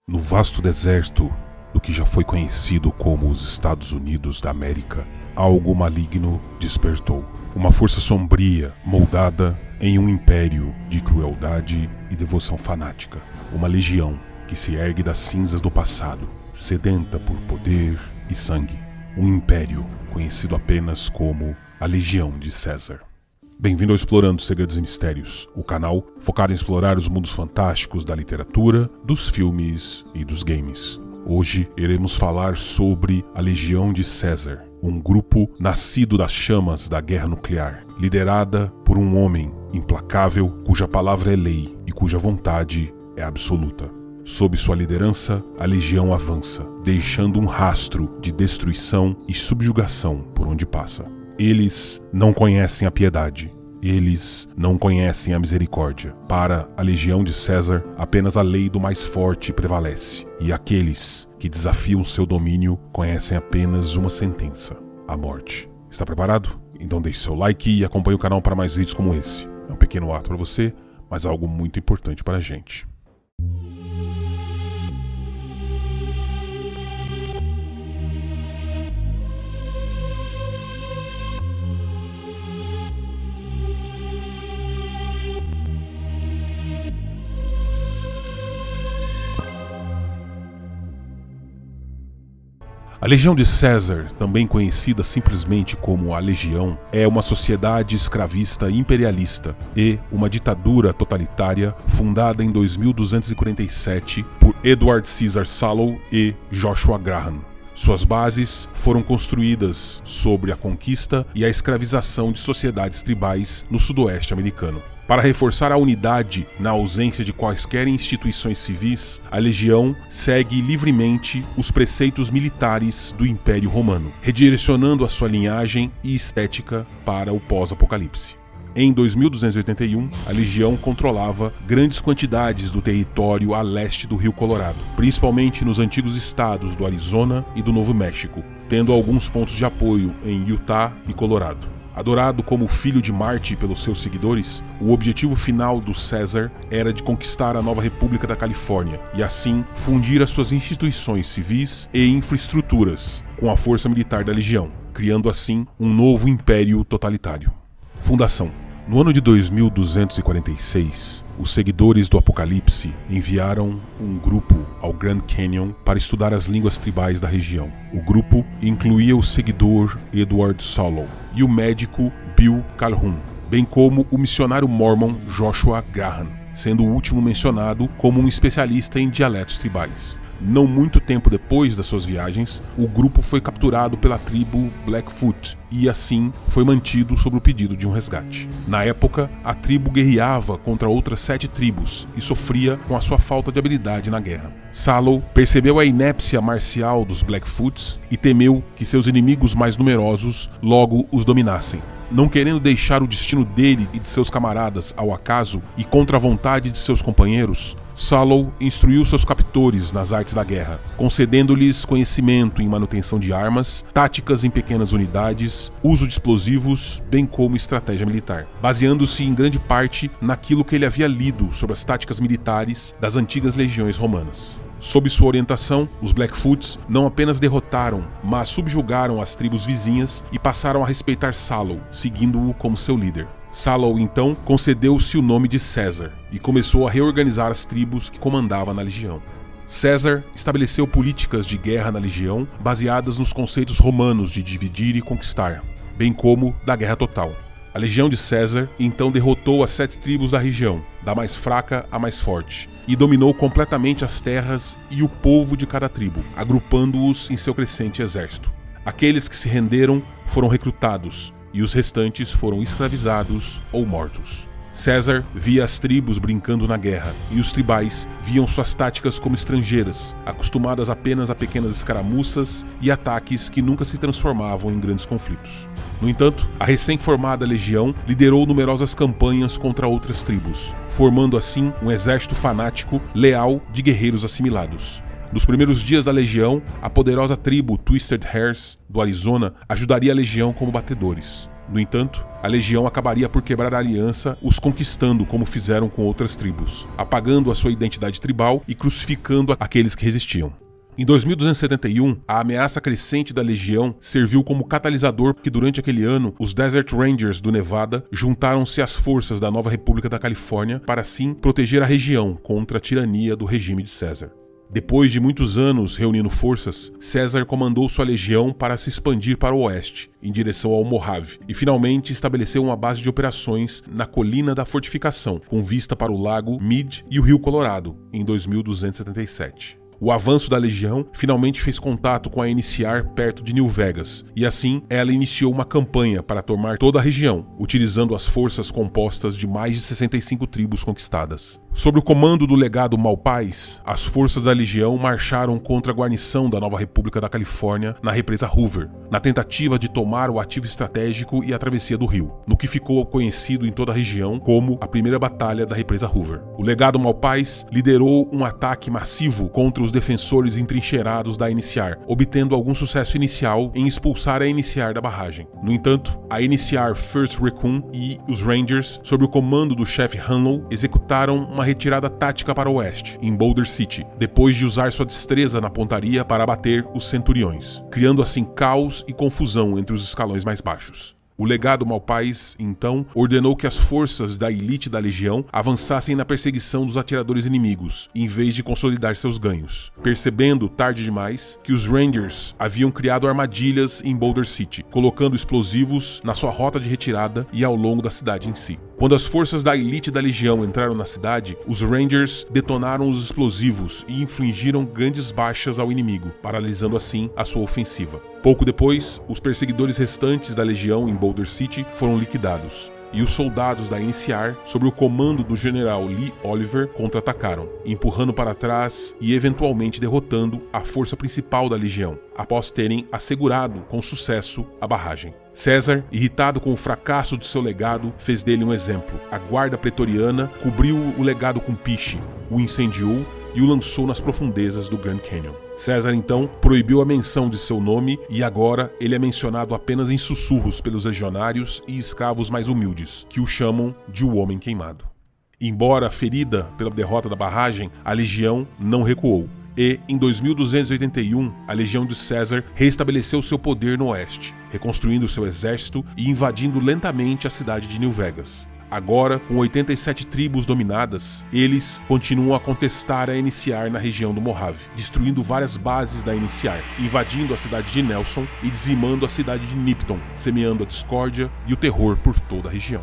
No vasto deserto do que já foi conhecido como os Estados Unidos da América, algo maligno despertou. Uma força sombria moldada em um império de crueldade e devoção fanática. Uma legião que se ergue das cinzas do passado, sedenta por poder e sangue. Um império conhecido apenas como a Legião de César. Bem-vindo ao Explorando Segredos e Mistérios, o canal focado em explorar os mundos fantásticos da literatura, dos filmes e dos games. Hoje iremos falar sobre a Legião de César, um grupo nascido das chamas da guerra nuclear, liderada por um homem implacável cuja palavra é lei e cuja vontade é absoluta. Sob sua liderança, a Legião avança, deixando um rastro de destruição e subjugação por onde passa. Eles não conhecem a piedade. Eles não conhecem a misericórdia. Para a Legião de César, apenas a lei do mais forte prevalece. E aqueles que desafiam seu domínio conhecem apenas uma sentença: a morte. Está preparado? Então deixe seu like e acompanhe o canal para mais vídeos como esse. É um pequeno ato para você, mas algo muito importante para a gente. A Legião de César, também conhecida simplesmente como a Legião, é uma sociedade escravista imperialista e uma ditadura totalitária fundada em 2247 por Edward Caesar Sallow e Joshua Graham. Suas bases foram construídas sobre a conquista e a escravização de sociedades tribais no sudoeste americano. Para reforçar a unidade na ausência de quaisquer instituições civis, a Legião segue livremente os preceitos militares do Império Romano, redirecionando a sua linhagem e estética para o pós-apocalipse. Em 2281, a Legião controlava grandes quantidades do território a leste do Rio Colorado, principalmente nos antigos estados do Arizona e do Novo México, tendo alguns pontos de apoio em Utah e Colorado. Adorado como filho de Marte pelos seus seguidores, o objetivo final do César era de conquistar a nova República da Califórnia e assim fundir as suas instituições civis e infraestruturas com a força militar da Legião, criando assim um novo império totalitário. Fundação. No ano de 2246, os seguidores do Apocalipse enviaram um grupo ao Grand Canyon para estudar as línguas tribais da região. O grupo incluía o seguidor Edward Sallow e o médico Bill Calhoun, bem como o missionário mormon Joshua Graham, sendo o último mencionado como um especialista em dialetos tribais. Não muito tempo depois das suas viagens, o grupo foi capturado pela tribo Blackfoot e assim foi mantido sob o pedido de um resgate. Na época, a tribo guerreava contra outras 7 tribos e sofria com a sua falta de habilidade na guerra. Sallow percebeu a inépcia marcial dos Blackfoots e temeu que seus inimigos mais numerosos logo os dominassem. Não querendo deixar o destino dele e de seus camaradas ao acaso e contra a vontade de seus companheiros, Sallow instruiu seus captores nas artes da guerra, concedendo-lhes conhecimento em manutenção de armas, táticas em pequenas unidades, uso de explosivos, bem como estratégia militar, baseando-se em grande parte naquilo que ele havia lido sobre as táticas militares das antigas legiões romanas. Sob sua orientação, os Blackfoots não apenas derrotaram, mas subjugaram as tribos vizinhas e passaram a respeitar Sallow, seguindo-o como seu líder. Sallow, então, concedeu-se o nome de César e começou a reorganizar as tribos que comandava na legião. César estabeleceu políticas de guerra na legião baseadas nos conceitos romanos de dividir e conquistar, bem como da guerra total. A Legião de César então derrotou as 7 tribos da região, da mais fraca à mais forte, e dominou completamente as terras e o povo de cada tribo, agrupando-os em seu crescente exército. Aqueles que se renderam foram recrutados, e os restantes foram escravizados ou mortos. César via as tribos brincando na guerra, e os tribais viam suas táticas como estrangeiras, acostumadas apenas a pequenas escaramuças e ataques que nunca se transformavam em grandes conflitos. No entanto, a recém-formada legião liderou numerosas campanhas contra outras tribos, formando assim um exército fanático, leal de guerreiros assimilados. Nos primeiros dias da legião, a poderosa tribo Twisted Hairs do Arizona ajudaria a legião como batedores. No entanto, a legião acabaria por quebrar a aliança, os conquistando como fizeram com outras tribos, apagando a sua identidade tribal e crucificando aqueles que resistiam. Em 2271, a ameaça crescente da Legião serviu como catalisador que durante aquele ano, os Desert Rangers do Nevada juntaram-se às forças da nova República da Califórnia para assim proteger a região contra a tirania do regime de César. Depois de muitos anos reunindo forças, César comandou sua legião para se expandir para o oeste, em direção ao Mojave, e finalmente estabeleceu uma base de operações na colina da fortificação, com vista para o lago Meade e o rio Colorado, em 2277. O avanço da legião finalmente fez contato com a Iniciar perto de New Vegas, e assim ela iniciou uma campanha para tomar toda a região, utilizando as forças compostas de mais de 65 tribos conquistadas. Sob o comando do legado Malpais, as forças da legião marcharam contra a guarnição da nova República da Califórnia na represa Hoover, na tentativa de tomar o ativo estratégico e a travessia do rio, no que ficou conhecido em toda a região como a primeira batalha da represa Hoover. O legado Malpais liderou um ataque massivo contra os defensores entrincheirados da Iniciar, obtendo algum sucesso inicial em expulsar a Iniciar da barragem. No entanto, a Iniciar First Recon e os Rangers, sob o comando do chefe Hanlow, executaram uma retirada tática para o oeste, em Boulder City, depois de usar sua destreza na pontaria para abater os centuriões, criando assim caos e confusão entre os escalões mais baixos. O legado Malpais, então, ordenou que as forças da elite da legião avançassem na perseguição dos atiradores inimigos, em vez de consolidar seus ganhos, percebendo, tarde demais, que os Rangers haviam criado armadilhas em Boulder City, colocando explosivos na sua rota de retirada e ao longo da cidade em si. Quando as forças da elite da legião entraram na cidade, os Rangers detonaram os explosivos e infligiram grandes baixas ao inimigo, paralisando assim a sua ofensiva. Pouco depois, os perseguidores restantes da legião em Boulder City foram liquidados, e os soldados da Iniciar, sob o comando do general Lee Oliver, contra-atacaram, empurrando para trás e eventualmente derrotando a força principal da legião, após terem assegurado com sucesso a barragem. César, irritado com o fracasso de seu legado, fez dele um exemplo. A guarda pretoriana cobriu o legado com piche, o incendiou e o lançou nas profundezas do Grand Canyon. César, então, proibiu a menção de seu nome e agora ele é mencionado apenas em sussurros pelos legionários e escravos mais humildes, que o chamam de o Homem Queimado. Embora ferida pela derrota da barragem, a legião não recuou. E, em 2281, a legião de César reestabeleceu seu poder no oeste, reconstruindo seu exército e invadindo lentamente a cidade de New Vegas. Agora, com 87 tribos dominadas, eles continuam a contestar a Iniciar na região do Mojave, destruindo várias bases da Iniciar, invadindo a cidade de Nelson e dizimando a cidade de Nipton, semeando a discórdia e o terror por toda a região.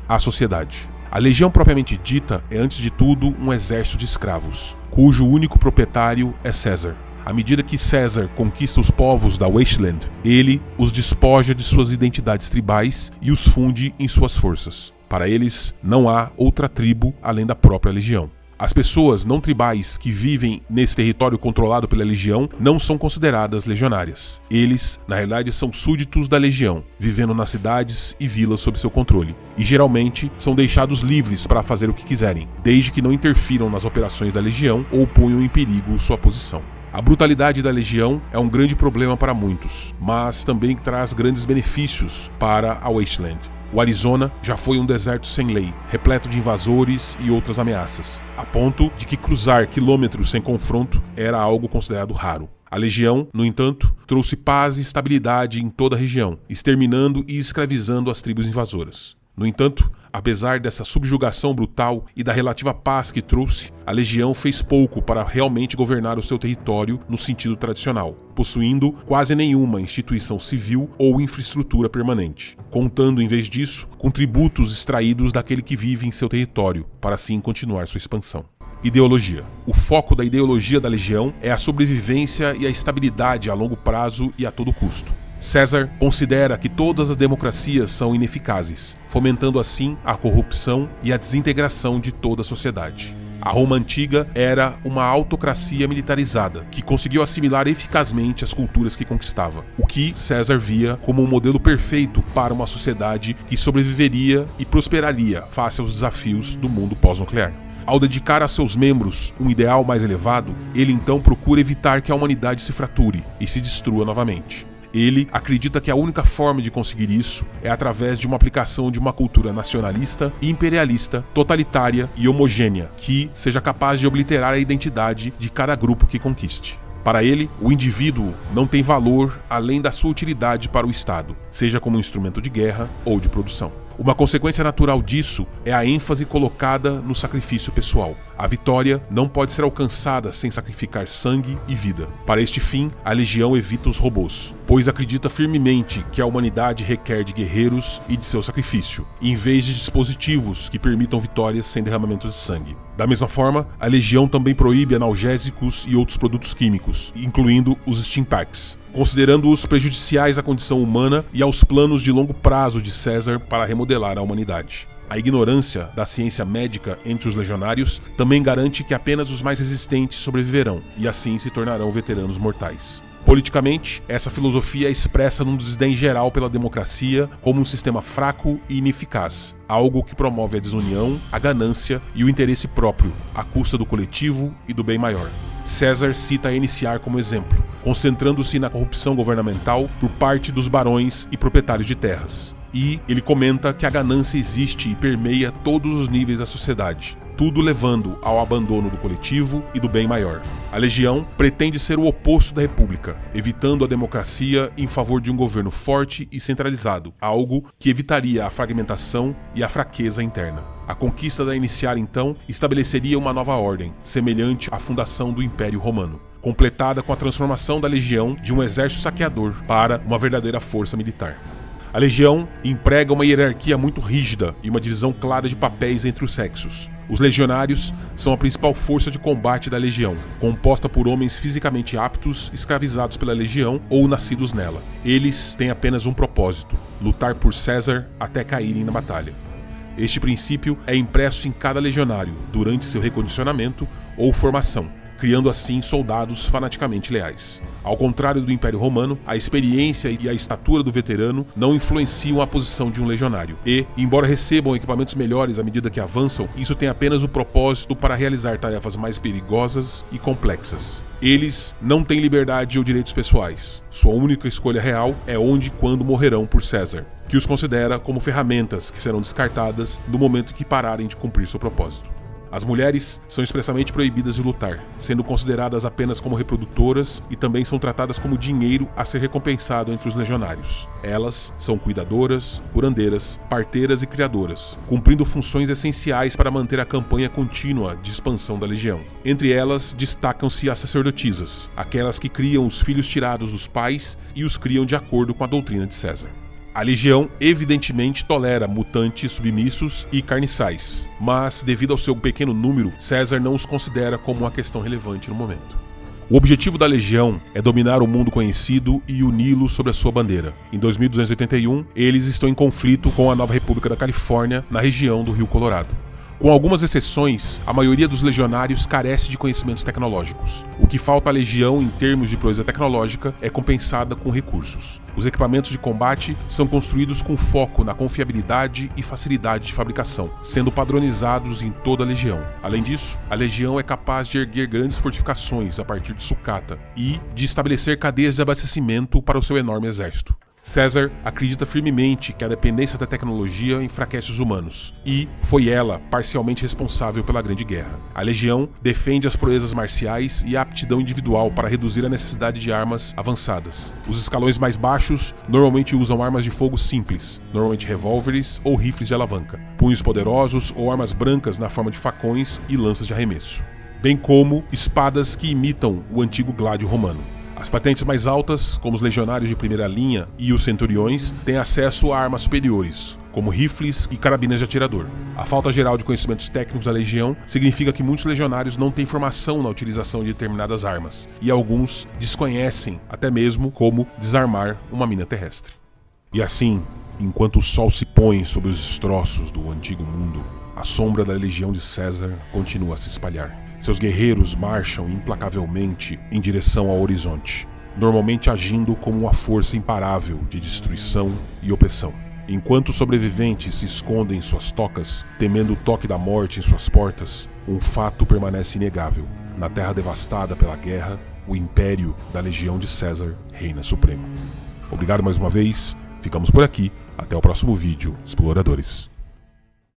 A sociedade. A legião propriamente dita é, antes de tudo, um exército de escravos, cujo único proprietário é César. À medida que César conquista os povos da Wasteland, ele os despoja de suas identidades tribais e os funde em suas forças. Para eles, não há outra tribo além da própria legião. As pessoas não tribais que vivem nesse território controlado pela legião não são consideradas legionárias. Eles, na realidade, são súditos da legião, vivendo nas cidades e vilas sob seu controle. E geralmente são deixados livres para fazer o que quiserem, desde que não interfiram nas operações da legião ou ponham em perigo sua posição. A brutalidade da legião é um grande problema para muitos, mas também traz grandes benefícios para a Wasteland. O Arizona já foi um deserto sem lei, repleto de invasores e outras ameaças, a ponto de que cruzar quilômetros sem confronto era algo considerado raro. A legião, no entanto, trouxe paz e estabilidade em toda a região, exterminando e escravizando as tribos invasoras. No entanto, apesar dessa subjugação brutal e da relativa paz que trouxe, a legião fez pouco para realmente governar o seu território no sentido tradicional, possuindo quase nenhuma instituição civil ou infraestrutura permanente, contando, em vez disso, com tributos extraídos daquele que vive em seu território, para assim continuar sua expansão. Ideologia. O foco da ideologia da legião é a sobrevivência e a estabilidade a longo prazo e a todo custo. César considera que todas as democracias são ineficazes, fomentando assim a corrupção e a desintegração de toda a sociedade. A Roma antiga era uma autocracia militarizada, que conseguiu assimilar eficazmente as culturas que conquistava, o que César via como um modelo perfeito para uma sociedade que sobreviveria e prosperaria face aos desafios do mundo pós-nuclear. Ao dedicar a seus membros um ideal mais elevado, ele então procura evitar que a humanidade se frature e se destrua novamente. Ele acredita que a única forma de conseguir isso é através de uma aplicação de uma cultura nacionalista, imperialista, totalitária e homogênea, que seja capaz de obliterar a identidade de cada grupo que conquiste. Para ele, o indivíduo não tem valor além da sua utilidade para o Estado, seja como instrumento de guerra ou de produção. Uma consequência natural disso é a ênfase colocada no sacrifício pessoal. A vitória não pode ser alcançada sem sacrificar sangue e vida. Para este fim, a Legião evita os robôs, pois acredita firmemente que a humanidade requer de guerreiros e de seu sacrifício, em vez de dispositivos que permitam vitórias sem derramamento de sangue. Da mesma forma, a Legião também proíbe analgésicos e outros produtos químicos, incluindo os Stimpaks, considerando-os prejudiciais à condição humana e aos planos de longo prazo de César para remodelar a humanidade. A ignorância da ciência médica entre os legionários também garante que apenas os mais resistentes sobreviverão e assim se tornarão veteranos mortais. Politicamente, essa filosofia é expressa num desdém geral pela democracia como um sistema fraco e ineficaz, algo que promove a desunião, a ganância e o interesse próprio, à custa do coletivo e do bem maior. César cita a Iniciar como exemplo, concentrando-se na corrupção governamental por parte dos barões e proprietários de terras. E ele comenta que a ganância existe e permeia todos os níveis da sociedade, tudo levando ao abandono do coletivo e do bem maior. A Legião pretende ser o oposto da República, evitando a democracia em favor de um governo forte e centralizado, algo que evitaria a fragmentação e a fraqueza interna. A conquista da Iniciar, então, estabeleceria uma nova ordem, semelhante à fundação do Império Romano, completada com a transformação da Legião de um exército saqueador para uma verdadeira força militar. A Legião emprega uma hierarquia muito rígida e uma divisão clara de papéis entre os sexos. Os legionários são a principal força de combate da Legião, composta por homens fisicamente aptos, escravizados pela Legião ou nascidos nela. Eles têm apenas um propósito: lutar por César até caírem na batalha. Este princípio é impresso em cada legionário durante seu recondicionamento ou formação, criando assim soldados fanaticamente leais. Ao contrário do Império Romano, a experiência e a estatura do veterano não influenciam a posição de um legionário. E, embora recebam equipamentos melhores à medida que avançam, isso tem apenas o propósito para realizar tarefas mais perigosas e complexas. Eles não têm liberdade ou direitos pessoais. Sua única escolha real é onde e quando morrerão por César, que os considera como ferramentas que serão descartadas no momento em que pararem de cumprir seu propósito. As mulheres são expressamente proibidas de lutar, sendo consideradas apenas como reprodutoras e também são tratadas como dinheiro a ser recompensado entre os legionários. Elas são cuidadoras, curandeiras, parteiras e criadoras, cumprindo funções essenciais para manter a campanha contínua de expansão da Legião. Entre elas, destacam-se as sacerdotisas, aquelas que criam os filhos tirados dos pais e os criam de acordo com a doutrina de César. A Legião evidentemente tolera mutantes submissos e carniçais, mas devido ao seu pequeno número, César não os considera como uma questão relevante no momento. O objetivo da Legião é dominar o mundo conhecido e uni-lo sob a sua bandeira. Em 2281, eles estão em conflito com a Nova República da Califórnia, na região do Rio Colorado. Com algumas exceções, a maioria dos legionários carece de conhecimentos tecnológicos. O que falta à Legião em termos de proeza tecnológica é compensada com recursos. Os equipamentos de combate são construídos com foco na confiabilidade e facilidade de fabricação, sendo padronizados em toda a Legião. Além disso, a Legião é capaz de erguer grandes fortificações a partir de sucata e de estabelecer cadeias de abastecimento para o seu enorme exército. César acredita firmemente que a dependência da tecnologia enfraquece os humanos, e foi ela parcialmente responsável pela Grande Guerra. A Legião defende as proezas marciais e a aptidão individual para reduzir a necessidade de armas avançadas. Os escalões mais baixos normalmente usam armas de fogo simples, normalmente revólveres ou rifles de alavanca, punhos poderosos ou armas brancas na forma de facões e lanças de arremesso, bem como espadas que imitam o antigo gládio romano. As patentes mais altas, como os legionários de primeira linha e os centuriões, têm acesso a armas superiores, como rifles e carabinas de atirador. A falta geral de conhecimentos técnicos da Legião significa que muitos legionários não têm formação na utilização de determinadas armas, e alguns desconhecem até mesmo como desarmar uma mina terrestre. E assim, enquanto o sol se põe sobre os destroços do antigo mundo, a sombra da Legião de César continua a se espalhar. Seus guerreiros marcham implacavelmente em direção ao horizonte, normalmente agindo como uma força imparável de destruição e opressão. Enquanto os sobreviventes se escondem em suas tocas, temendo o toque da morte em suas portas, um fato permanece inegável. Na terra devastada pela guerra, o império da Legião de César reina supremo. Obrigado mais uma vez, ficamos por aqui, até o próximo vídeo, exploradores.